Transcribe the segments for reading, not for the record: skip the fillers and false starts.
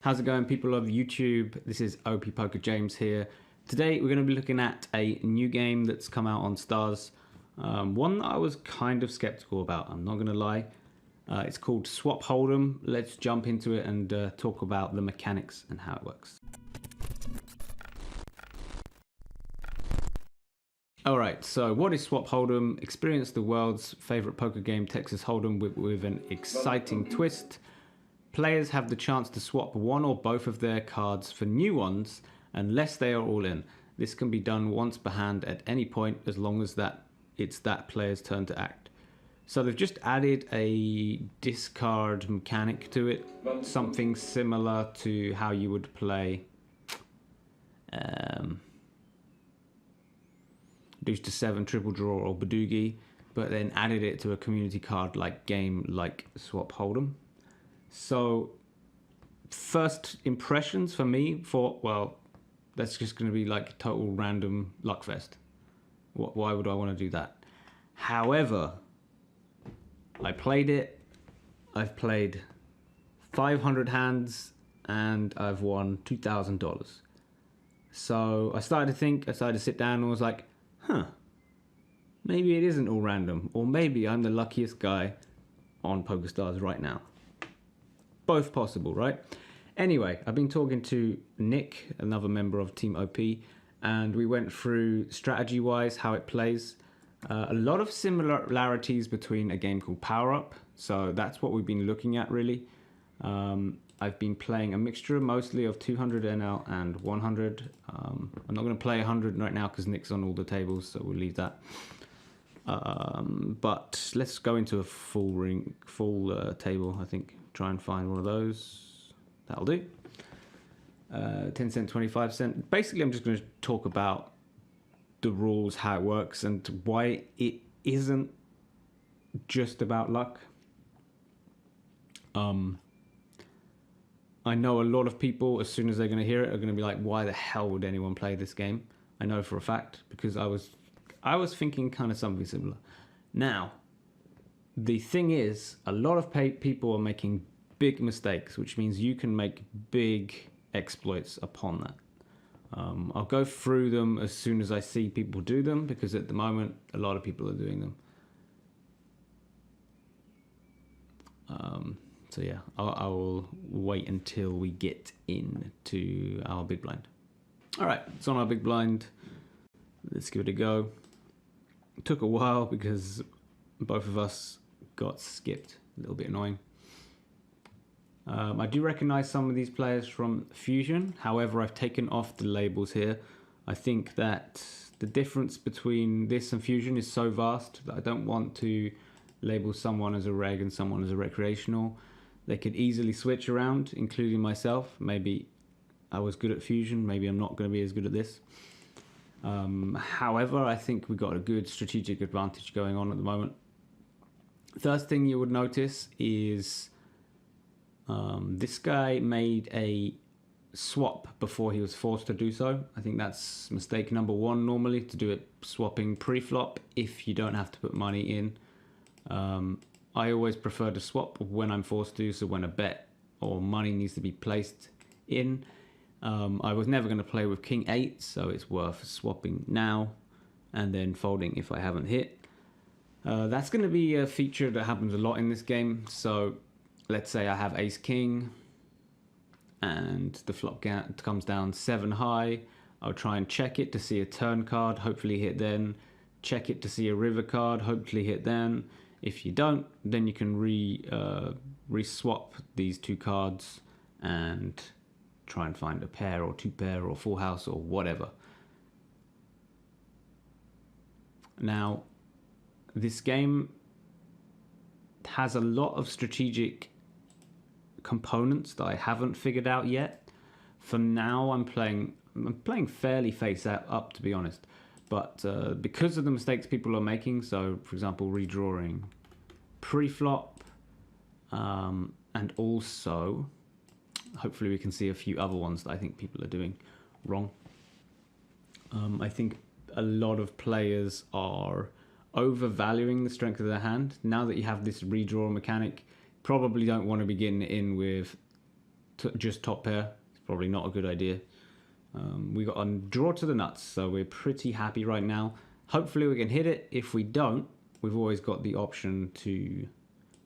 How's it going, people of YouTube? This is OP Poker James here. Today we're going to be looking at a new game that's come out on Stars. One that I was kind of skeptical about, I'm not going to lie. It's called Swap Hold'em. Let's jump into it and talk about the mechanics and how it works. Alright, so what is Swap Hold'em? Experience the world's favorite poker game, Texas Hold'em, with an exciting twist. Players have the chance to swap one or both of their cards for new ones unless they are all in. This can be done once per hand at any point as long as it's that player's turn to act. So they've just added a discard mechanic to it, something similar to how you would play Deuce to 7, Triple Draw or Badoogie, but then added it to a community card like game like Swap Hold'em. So first impressions for me thought, well, that's just going to be like total random luck fest. Why would I want to do that? However, I played it. I've played 500 hands and I've won $2,000. So I started to sit down and was like, maybe it isn't all random, or maybe I'm the luckiest guy on PokerStars right now. Both possible, right? Anyway, I've been talking to Nick, another member of Team OP, and we went through strategy-wise how it plays. A lot of similarities between a game called Power Up, so that's what we've been looking at really. I've been playing a mixture mostly of 200 NL and 100. I'm not going to play 100 right now because Nick's on all the tables, so we'll leave that. But let's go into a full table, I think. Try and find one of those. That'll do. 10 cent, 25 cent. Basically, I'm just going to talk about the rules, how it works, and why it isn't just about luck. I know a lot of people, as soon as they're going to hear it, are going to be like, why the hell would anyone play this game? I know for a fact, because I was thinking kind of something similar. Now, the thing is, a lot of people are making big mistakes, which means you can make big exploits upon that. I'll go through them as soon as I see people do them, because at the moment, a lot of people are doing them. So yeah, I will wait until we get into our big blind. All right, it's on our big blind. Let's give it a go. It took a while because both of us got skipped. A little bit annoying. I do recognize some of these players from Fusion. However, I've taken off the labels here. I think that the difference between this and Fusion is so vast that I don't want to label someone as a reg and someone as a recreational. They could easily switch around, including myself. Maybe I was good at Fusion. Maybe I'm not going to be as good at this. However, I think we got a good strategic advantage going on at the moment. First thing you would notice is this guy made a swap before he was forced to do so. I think that's mistake number one normally, to do it swapping pre-flop if you don't have to put money in. I always prefer to swap when I'm forced to, so when a bet or money needs to be placed in. I was never going to play with King 8, so it's worth swapping now and then folding if I haven't hit. That's going to be a feature that happens a lot in this game. So let's say I have Ace King and the flop comes down 7 high. I'll try and check it to see a turn card, hopefully hit then. Check it to see a river card, hopefully hit then. If you don't, then you can re-swap these two cards and try and find a pair or two pair or full house or whatever. Now, this game has a lot of strategic components that I haven't figured out yet. For now, I'm playing fairly face up, to be honest. But because of the mistakes people are making, so for example, redrawing pre-flop, and also, hopefully we can see a few other ones that I think people are doing wrong. I think a lot of players are overvaluing the strength of their hand. Now that you have this redraw mechanic, probably don't want to be getting in with just top pair. It's probably not a good idea. We got a draw to the nuts, so we're pretty happy right now. Hopefully we can hit it. If we don't, we've always got the option to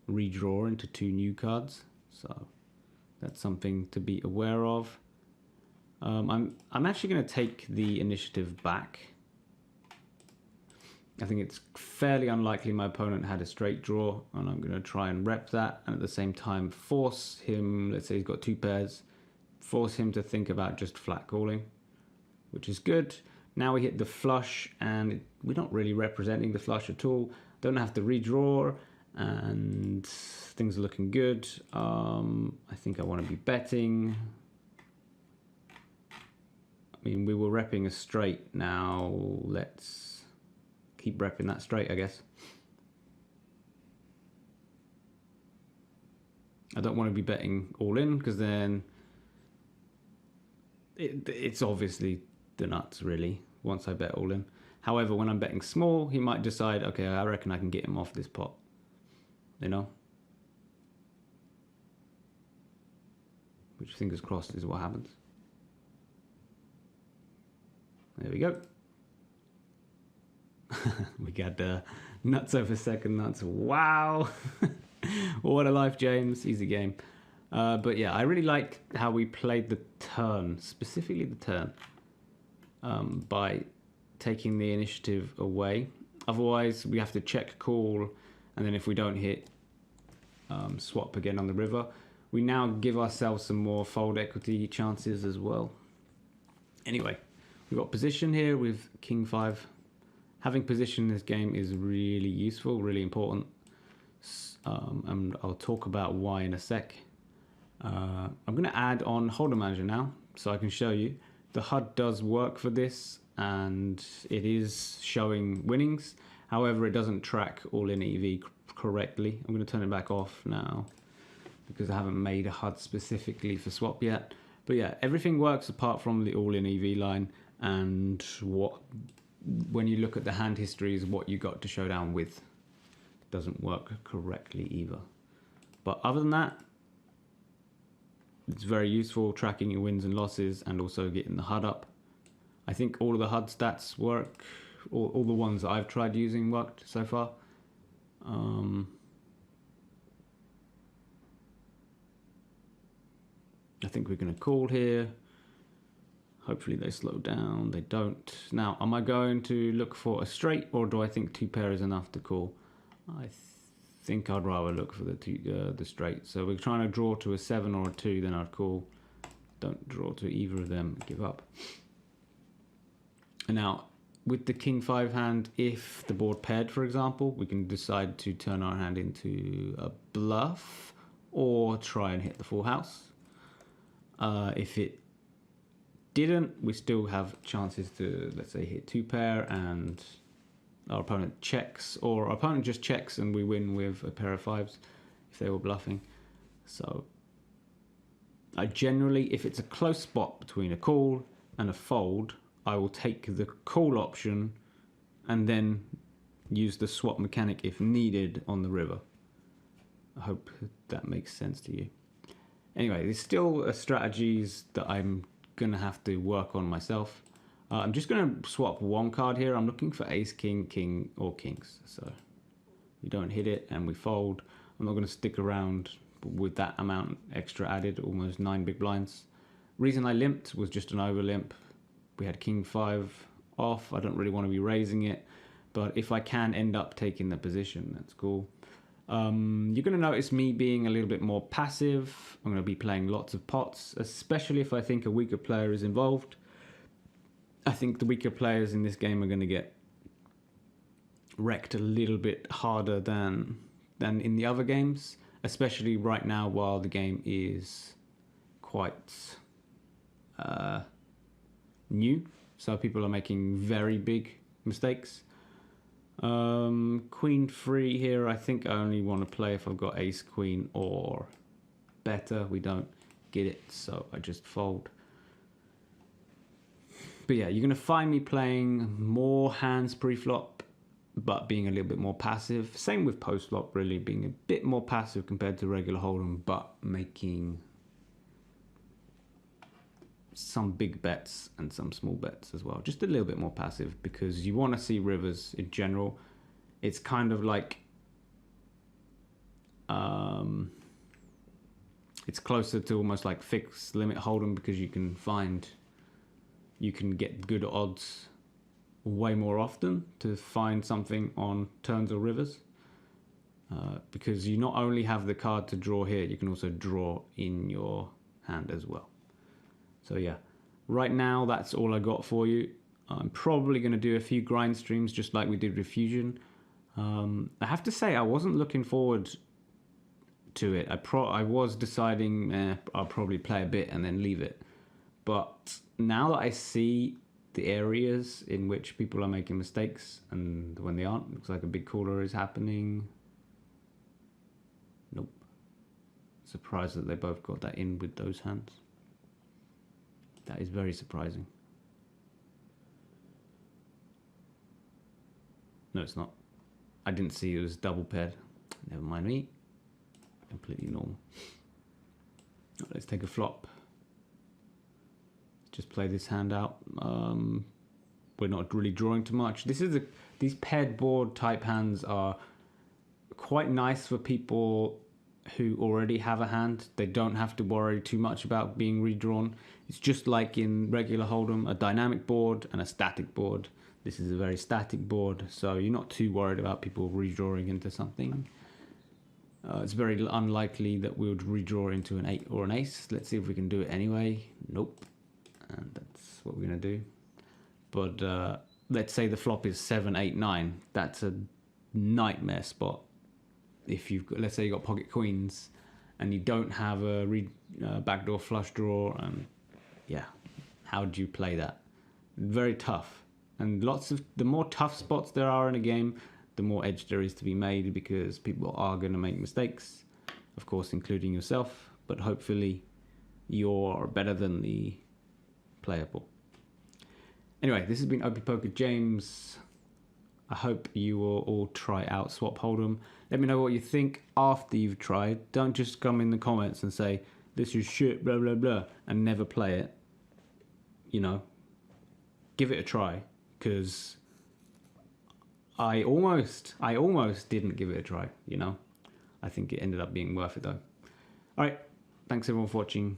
redraw into 2 new cards. So that's something to be aware of. I'm actually going to take the initiative back. I think it's fairly unlikely my opponent had a straight draw, and I'm going to try and rep that, and at the same time force him, let's say he's got 2 pairs, force him to think about just flat calling, which is good. Now we hit the flush, and we're not really representing the flush at all. Don't have to redraw, and things are looking good. I think I want to be betting. I mean, we were repping a straight. Now let's keep repping that straight, I guess. I don't want to be betting all in, because then it's obviously the nuts, really, once I bet all in. However, when I'm betting small, he might decide, okay, I reckon I can get him off this pot. You know? Which, fingers crossed, is what happens. There we go. We got nuts over second nuts. Wow. What a life, James. Easy game. But yeah, I really like how we played the turn, specifically the turn, by taking the initiative away. Otherwise, we have to check call, and then if we don't hit, swap again on the river. We now give ourselves some more fold equity chances as well. Anyway, we've got position here with King 5. Having position in this game is really useful, really important. And I'll talk about why in a sec. I'm going to add on Holdem Manager now, so I can show you. The HUD does work for this, and it is showing winnings. However, it doesn't track all-in EV correctly. I'm going to turn it back off now, because I haven't made a HUD specifically for swap yet. But yeah, everything works apart from the all-in EV line, and when you look at the hand history is what you got to show down with. It doesn't work correctly either. But other than that, it's very useful tracking your wins and losses, and also getting the HUD up. I think all of the HUD stats work. All the ones that I've tried using worked so far. I think we're going to call here. Hopefully they slow down. They don't. Now, am I going to look for a straight, or do I think 2 pair is enough to call? I think I'd rather look for the straight. So we're trying to draw to a 7 or a 2, then I'd call. Don't draw to either of them. Give up. And now, with the King 5 hand, if the board paired, for example, we can decide to turn our hand into a bluff or try and hit the full house. If it didn't, we still have chances to, let's say, hit 2 pair and our opponent checks, or our opponent just checks and we win with a pair of 5s if they were bluffing. So I generally, if it's a close spot between a call and a fold, I will take the call option and then use the swap mechanic if needed on the river. I hope that makes sense to you. Anyway, there's still strategies that I'm going to have to work on myself. I'm just going to swap one card here. I'm looking for ace, king, king, or kings. So we don't hit it and we fold. I'm not going to stick around with that amount extra added, almost 9 big blinds. Reason I limped was just an over limp. We had king 5 off. I don't really want to be raising it, but if I can end up taking the position, that's cool. You're going to notice me being a little bit more passive. I'm going to be playing lots of pots, especially if I think a weaker player is involved. I think the weaker players in this game are going to get wrecked a little bit harder than in the other games, especially right now while the game is quite new. So people are making very big mistakes. Queen 3 here, I think I only want to play if I've got ace, queen, or better. We don't get it, so I just fold. But yeah, you're going to find me playing more hands pre-flop, but being a little bit more passive. Same with post-flop, really, being a bit more passive compared to regular Hold'em, but making some big bets and some small bets as well. Just a little bit more passive because you want to see rivers in general. It's kind of like it's closer to almost like fixed limit hold'em because you can get good odds way more often to find something on turns or rivers. Because you not only have the card to draw here, you can also draw in your hand as well. So yeah, right now that's all I got for you. I'm probably going to do a few grind streams just like we did with Fusion. I have to say I wasn't looking forward to it. I was deciding I'll probably play a bit and then leave it. But now that I see the areas in which people are making mistakes and when they aren't, looks like a big cooler is happening. Nope. Surprised that they both got that in with those hands. That is very surprising. No, it's not. I didn't see it was double paired. Never mind me. Completely normal. Let's take a flop. Just play this hand out. We're not really drawing too much. These paired board type hands are quite nice for people who already have a hand. They don't have to worry too much about being redrawn. It's just like in regular Hold'em, a dynamic board and a static board. This is a very static board, so you're not too worried about people redrawing into something. It's very unlikely that we would redraw into an 8 or an ace. Let's see if we can do it anyway. Nope. And that's what we're going to do. But let's say the flop is 7, 8, 9. That's a nightmare spot. If you've got, let's say you got pocket queens and you don't have a backdoor flush draw, and yeah, how do you play that? Very tough. And the more tough spots there are in a game, the more edge there is to be made because people are going to make mistakes, of course, including yourself, but hopefully you're better than the player pool. Anyway, this has been OP Poker James. I hope you will all try out Swap Hold'em. Let me know what you think after you've tried. Don't just come in the comments and say, this is shit, blah, blah, blah, and never play it. You know, give it a try, because I almost didn't give it a try, you know. I think it ended up being worth it, though. All right, thanks everyone for watching.